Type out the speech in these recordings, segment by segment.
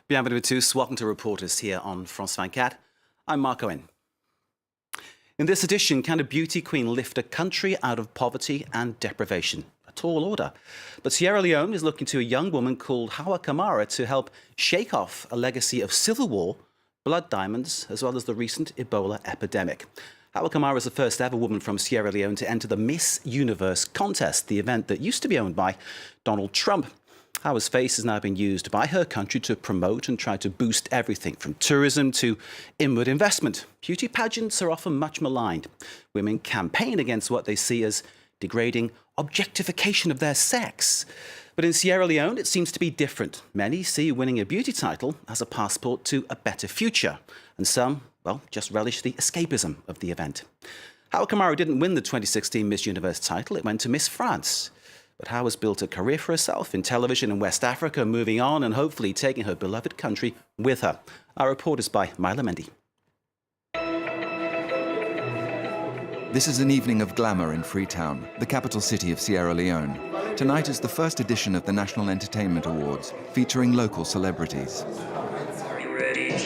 Bienvenue à tous. Welcome to Reporters here on France 24. I'm Mark Owen. In this edition, can a beauty queen lift a country out of poverty and deprivation? A tall order. But Sierra Leone is looking to a young woman called Hawa Kamara to help shake off a legacy of civil war, blood diamonds, as well as the recent Ebola epidemic. Hawa Kamara is the first ever woman from Sierra Leone to enter the Miss Universe contest, the event that used to be owned by Donald Trump. Hawa's face has now been used by her country to promote and try to boost everything from tourism to inward investment. Beauty pageants are often much maligned. Women campaign against what they see as degrading objectification of their sex. But in Sierra Leone, it seems to be different. Many see winning a beauty title as a passport to a better future. And some, well, just relish the escapism of the event. Hawa Kamara didn't win the 2016 Miss Universe title. It went to Miss France. But Hawa's built a career for herself in television in West Africa, moving on and hopefully taking her beloved country with her. Our report is by Myla Mendy. This is an evening of glamour in Freetown, the capital city of Sierra Leone. Tonight is the first edition of the National Entertainment Awards, featuring local celebrities. Are you ready?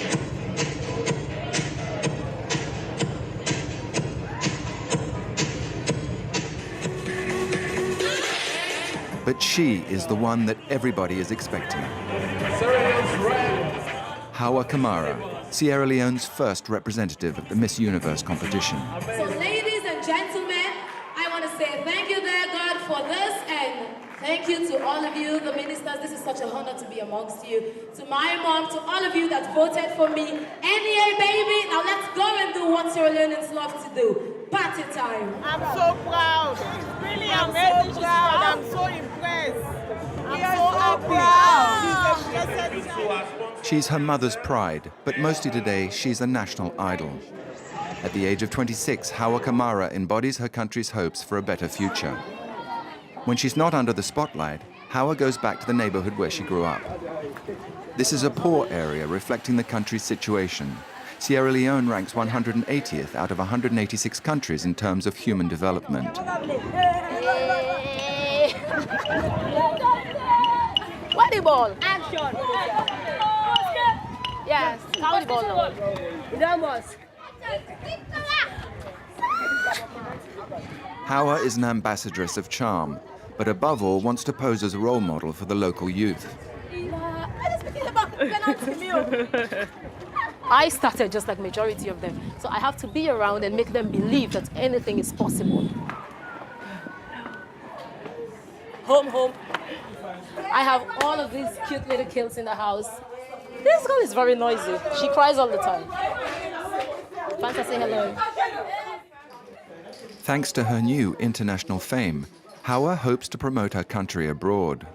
But she is the one that everybody is expecting. Hawa Kamara, Sierra Leone's first representative at the Miss Universe competition. So ladies and gentlemen, I want to say thank you, dear God, for this, and thank you to all of you, the ministers. This is such an honor to be amongst you. To my mom, to all of you that voted for me. NEA, baby, now let's go and do what Sierra Leoneans love to do. Party time. I'm so proud. Really amazing. So proud. I'm so impressed. I'm so happy. She's her mother's pride, but mostly today she's a national idol. At the age of 26, Hawa Kamara embodies her country's hopes for a better future. When she's not under the spotlight, Hawa goes back to the neighborhood where she grew up. This is a poor area reflecting the country's situation. Sierra Leone ranks 180th out of 186 countries in terms of human development. Volleyball. Action. Yes. Volleyball. Hawa is an ambassadress of charm, but above all wants to pose as a role model for the local youth. I started just like majority of them. So I have to be around and make them believe that anything is possible. Home, home. I have all of these cute little kids in the house. This girl is very noisy. She cries all the time. Fanta, say hello. Thanks to her new international fame, Hawa hopes to promote her country abroad.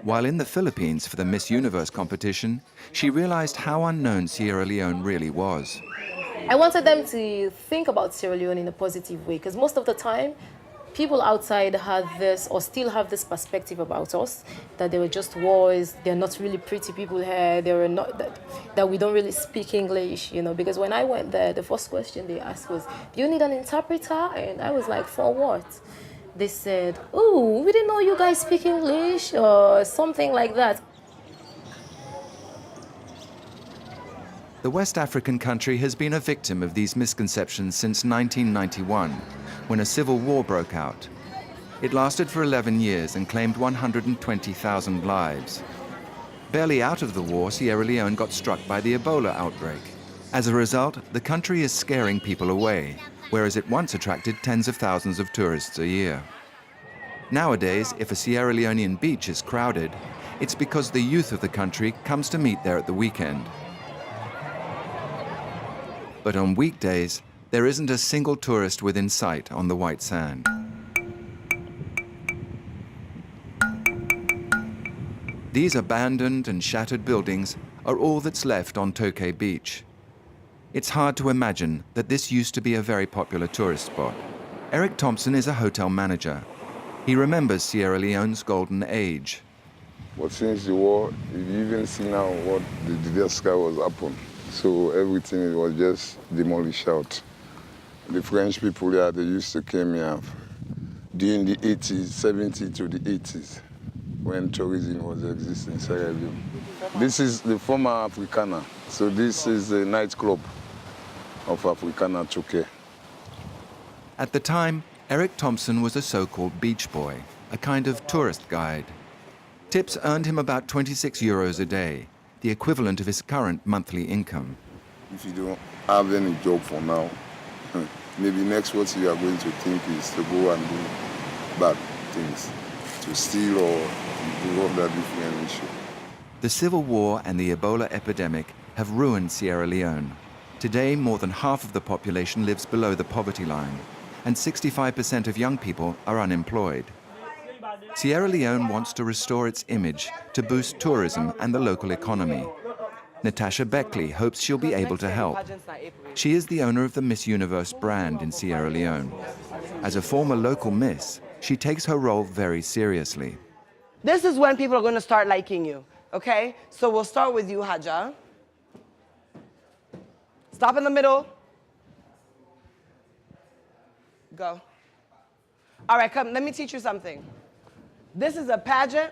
While in the Philippines for the Miss Universe competition, she realized how unknown Sierra Leone really was. I wanted them to think about Sierra Leone in a positive way, because most of the time, people outside had this, or still have this perspective about us, that they were just wars, they're not really pretty people here, they were not, that we don't really speak English, you know, because when I went there, the first question they asked was, do you need an interpreter? And I was like, for what? They said, oh, we didn't know you guys speak English, or something like that. The West African country has been a victim of these misconceptions since 1991, when a civil war broke out. It lasted for 11 years and claimed 120,000 lives. Barely out of the war, Sierra Leone got struck by the Ebola outbreak. As a result, the country is scaring people away, whereas it once attracted tens of thousands of tourists a year. Nowadays, if a Sierra Leonean beach is crowded, it's because the youth of the country comes to meet there at the weekend. But on weekdays, there isn't a single tourist within sight on the white sand. These abandoned and shattered buildings are all that's left on Tokay Beach. It's hard to imagine that this used to be a very popular tourist spot. Eric Thompson is a hotel manager. He remembers Sierra Leone's golden age. But since the war, you even see now what the sky was upon. So everything was just demolished out. The French people there, they used to come here during the 80s, 70s to the 80s. when tourism was existing in Sierra Leone. This is the former Africana. So this is the nightclub of Africana Choke. At the time, Eric Thompson was a so-called beach boy, a kind of tourist guide. Tips earned him about 26 euros a day, the equivalent of his current monthly income. If you don't have any job for now, maybe next what you are going to think is to go and do bad things, to steal or do other different issues. The civil war and the Ebola epidemic have ruined Sierra Leone. Today, more than half of the population lives below the poverty line, and 65% of young people are unemployed. Sierra Leone wants to restore its image to boost tourism and the local economy. Natasha Beckley hopes she'll be able to help. She is the owner of the Miss Universe brand in Sierra Leone. As a former local Miss, she takes her role very seriously. This is when people are going to start liking you, okay? So we'll start with you, Haja. Stop in the middle. Go. All right, come, let me teach you something. This is a pageant.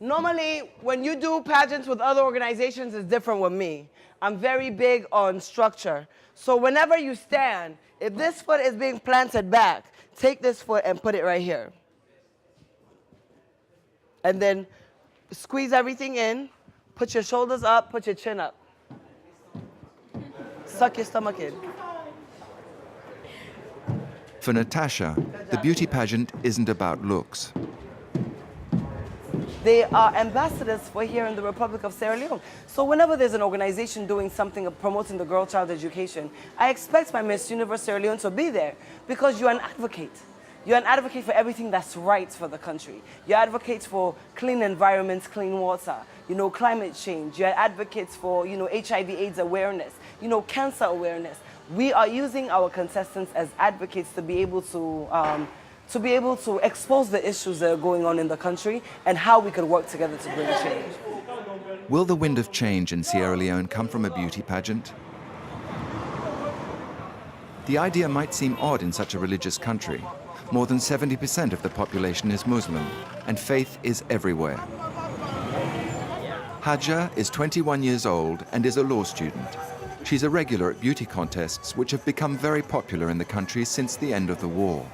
Normally, when you do pageants with other organizations, it's different with me. I'm very big on structure. So whenever you stand, if this foot is being planted back, take this foot and put it right here. And then squeeze everything in, put your shoulders up, put your chin up. Suck your stomach in. For Natasha, the beauty pageant isn't about looks. They are ambassadors for here in the Republic of Sierra Leone. So whenever there's an organization doing something of promoting the girl-child education, I expect my Miss Universe Sierra Leone to be there because you're an advocate. You're an advocate for everything that's right for the country. You're advocates for clean environments, clean water, climate change. You're advocates for, HIV/AIDS awareness, cancer awareness. We are using our contestants as advocates to be able to expose the issues that are going on in the country and how we could work together to bring change. Will the wind of change in Sierra Leone come from a beauty pageant? The idea might seem odd in such a religious country. More than 70% of the population is Muslim, and faith is everywhere. Haja is 21 years old and is a law student. She's a regular at beauty contests, which have become very popular in the country since the end of the war.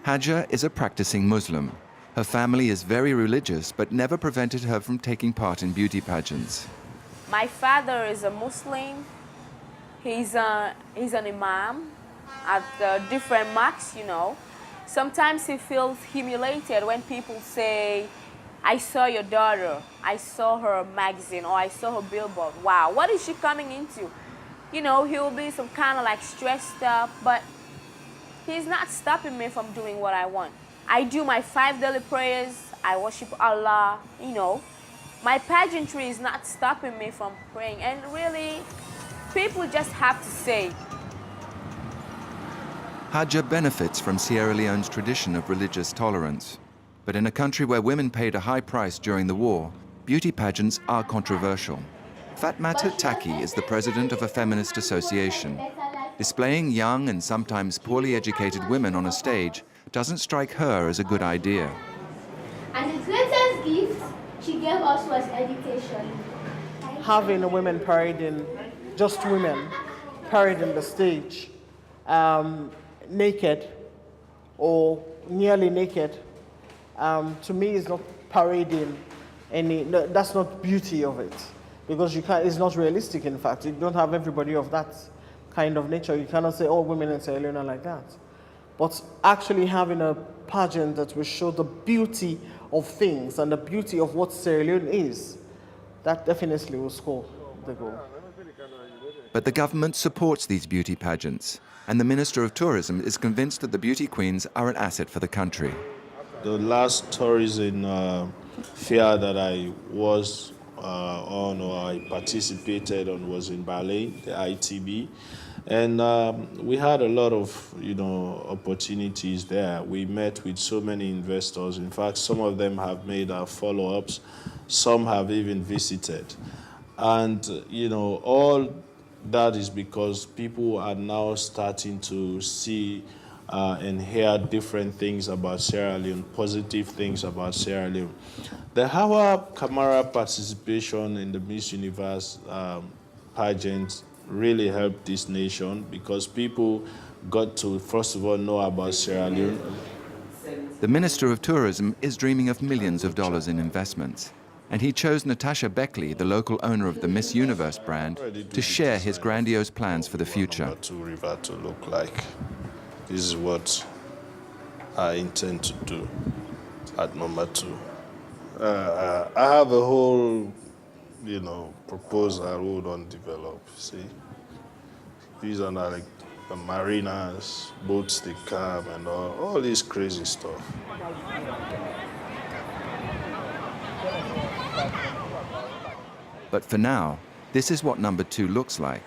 Haja is a practicing Muslim. Her family is very religious, but never prevented her from taking part in beauty pageants. My father is a Muslim. He's an imam at different mosques, Sometimes he feels humiliated when people say, I saw your daughter, I saw her magazine, or I saw her billboard. Wow, what is she coming into? He'll be some kind of like stressed up, but he's not stopping me from doing what I want. I do my 5 daily prayers, I worship Allah, My pageantry is not stopping me from praying, and really, people just have to say. Haja benefits from Sierra Leone's tradition of religious tolerance. But in a country where women paid a high price during the war, beauty pageants are controversial. Fatmata Taki is the president of a feminist association. Displaying young and sometimes poorly educated women on a stage doesn't strike her as a good idea. And the greatest gift she gave us was education. Having a women parading, just women parading the stage, naked or nearly naked, to me is not parading that's not beauty of it. Because it's not realistic, in fact. You don't have everybody of that kind of nature. You cannot say all women in Sierra Leone are like that. But actually having a pageant that will show the beauty of things and the beauty of what Sierra Leone is, that definitely will score the goal. But the government supports these beauty pageants, and the Minister of Tourism is convinced that the beauty queens are an asset for the country. The last tourism fair that I was on, or I participated on, was in Ballet, the ITB, and we had a lot of opportunities there. We met with so many investors. In fact, some of them have made our follow-ups. Some have even visited, and all that is because people are now starting to see and hear different things about Sierra Leone, positive things about Sierra Leone. The Hawa Kamara participation in the Miss Universe pageant really helped this nation because people got to, first of all, know about Sierra Leone. The Minister of Tourism is dreaming of millions of dollars in investments, and he chose Natasha Beckley, the local owner of the Miss Universe brand, to share his grandiose plans for the future. Mamadu River to look like. This is what I intend to do at Mamadu. I have a whole, proposal we don't develop. See, these are like the marinas, boats they come, and all this crazy stuff. But for now, this is what number 2 looks like.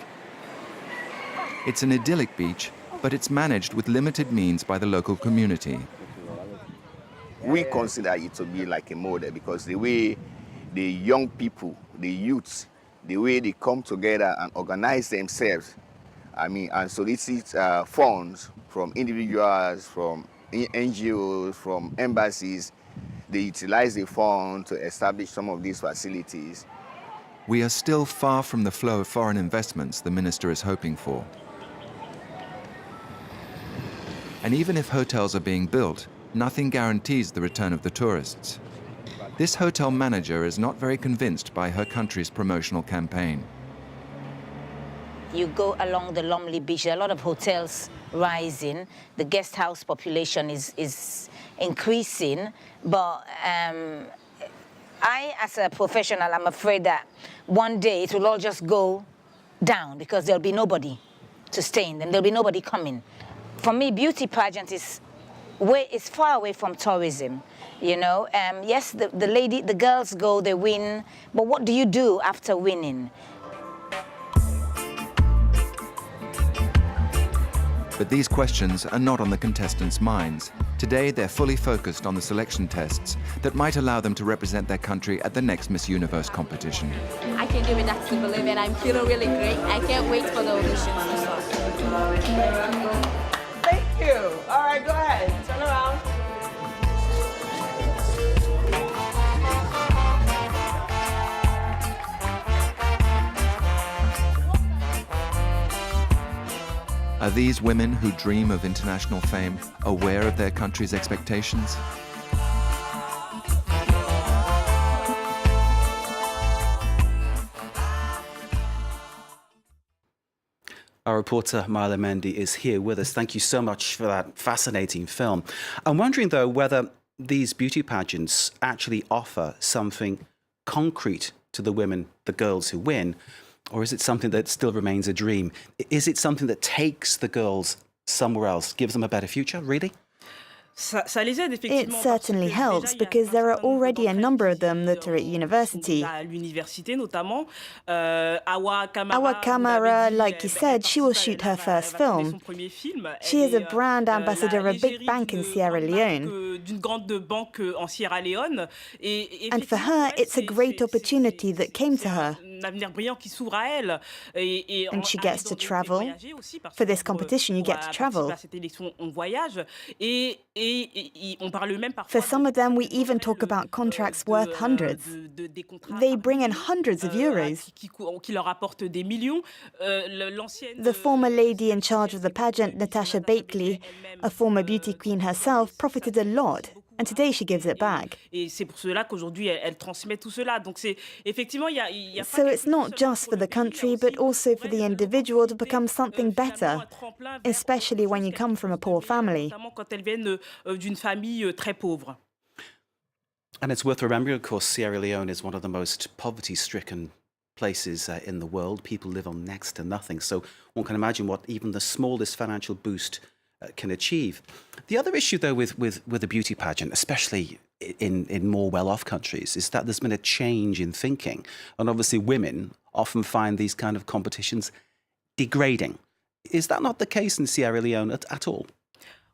It's an idyllic beach, but it's managed with limited means by the local community. We consider it to be like a model because the way the young people, the youths, the way they come together and organize themselves, and solicit funds from individuals, from NGOs, from embassies, they utilize the fund to establish some of these facilities. We are still far from the flow of foreign investments the minister is hoping for. And even if hotels are being built, nothing guarantees the return of the tourists. This hotel manager is not very convinced by her country's promotional campaign. You go along the Lumley Beach, there are a lot of hotels rising. The guest house population is increasing, but I, as a professional, I'm afraid that one day it will all just go down because there'll be nobody to stay in them. There'll be nobody coming. For me, beauty pageant is far away from tourism. Yes, the girls go, they win, but what do you do after winning? But these questions are not on the contestants' minds. Today, they're fully focused on the selection tests that might allow them to represent their country at the next Miss Universe competition. I can do it, that's to believe, and I'm feeling really great. I can't wait for the auditions to start. Thank you. All right, go ahead. Turn around. Are these women who dream of international fame aware of their country's expectations? Our reporter, Marla Mendy, is here with us. Thank you so much for that fascinating film. I'm wondering, though, whether these beauty pageants actually offer something concrete to the women, the girls who win, or is it something that still remains a dream? Is it something that takes the girls somewhere else, gives them a better future, really? It certainly helps because there are already a number of them that are at university. Awa Kamara, like you said, she will shoot her first film. She is a brand ambassador of a big bank in Sierra Leone. And for her, it's a great opportunity that came to her. And she gets to travel. For this competition, you get to travel. For some of them, we even talk about contracts worth hundreds. They bring in hundreds of euros. The former lady in charge of the pageant, Natasha Beckley, a former beauty queen herself, profited a lot. And today she gives it back. So it's not just for the country, but also for the individual to become something better, especially when you come from a poor family. And it's worth remembering, of course, Sierra Leone is one of the most poverty-stricken places in the world. People live on next to nothing. So one can imagine what even the smallest financial boost can achieve. The other issue, though, with the beauty pageant, especially in more well-off countries, is that there's been a change in thinking. And obviously women often find these kind of competitions degrading. Is that not the case in Sierra Leone at all?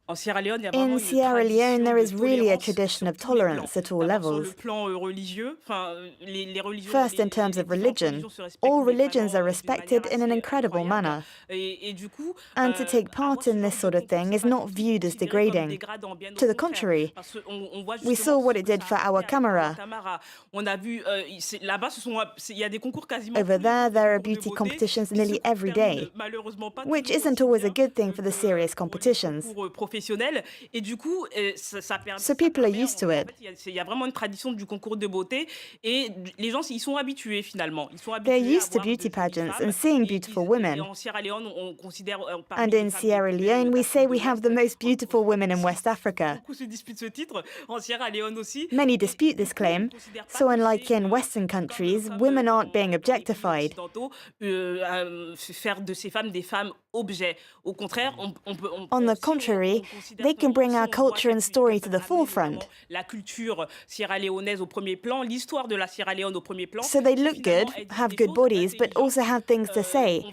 In Sierra Leone, there is really a tradition of tolerance at all levels. First, in terms of religion, all religions are respected in an incredible manner. And to take part in this sort of thing is not viewed as degrading. To the contrary, we saw what it did for our camera. Over there are beauty competitions nearly every day, which isn't always a good thing for the serious competitions. So people are used to it. They're used to beauty pageants and seeing beautiful women. And in Sierra Leone, we say we have the most beautiful women in West Africa. Many dispute this claim, so unlike in Western countries, women aren't being objectified. On the contrary, they can bring our culture and story to the forefront. So they look good, have good bodies, but also have things to say.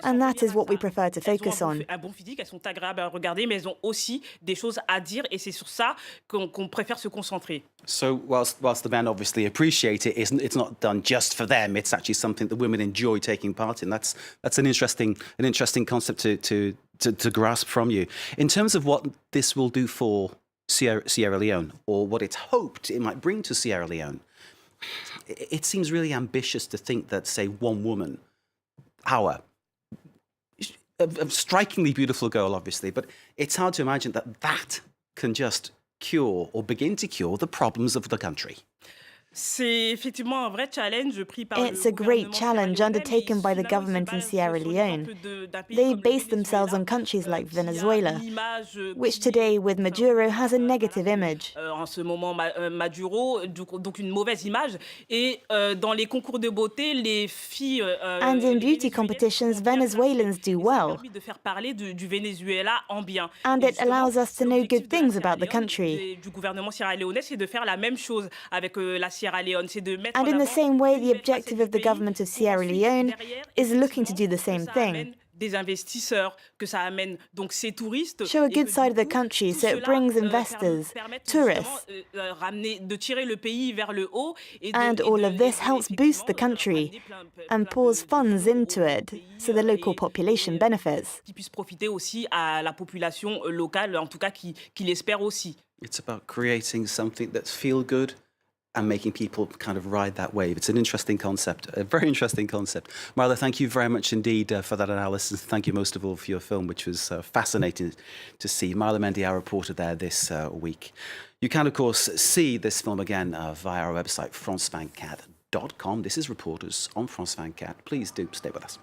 And that is what we prefer to focus on. So whilst the men obviously appreciate it, it's not done just for them. It's actually something that women enjoy taking part in. That's an interesting concept to grasp from you. In terms of what this will do for Sierra Leone, or what it's hoped it might bring to Sierra Leone, it seems really ambitious to think that, say, one woman, a strikingly beautiful girl, obviously, but it's hard to imagine that can just cure or begin to cure the problems of the country. It's a great challenge undertaken by the government in Sierra Leone. They base themselves on countries like Venezuela, which today, with Maduro, has a negative image. And in beauty competitions, Venezuelans do well. And it allows us to know good things about the country. And in the same way, the objective of the government of Sierra Leone is looking to do the same thing. Show a good side of the country so it brings investors, tourists. And all of this helps boost the country and pours funds into it so the local population benefits. It's about creating something that feels good and making people kind of ride that wave. It's an interesting concept, a very interesting concept. Marla, thank you very much indeed for that analysis. Thank you most of all for your film, which was fascinating to see. Marla Mendy, our reporter there this week. You can, of course, see this film again via our website, france24.com. This is Reporters on France 24. Please do stay with us.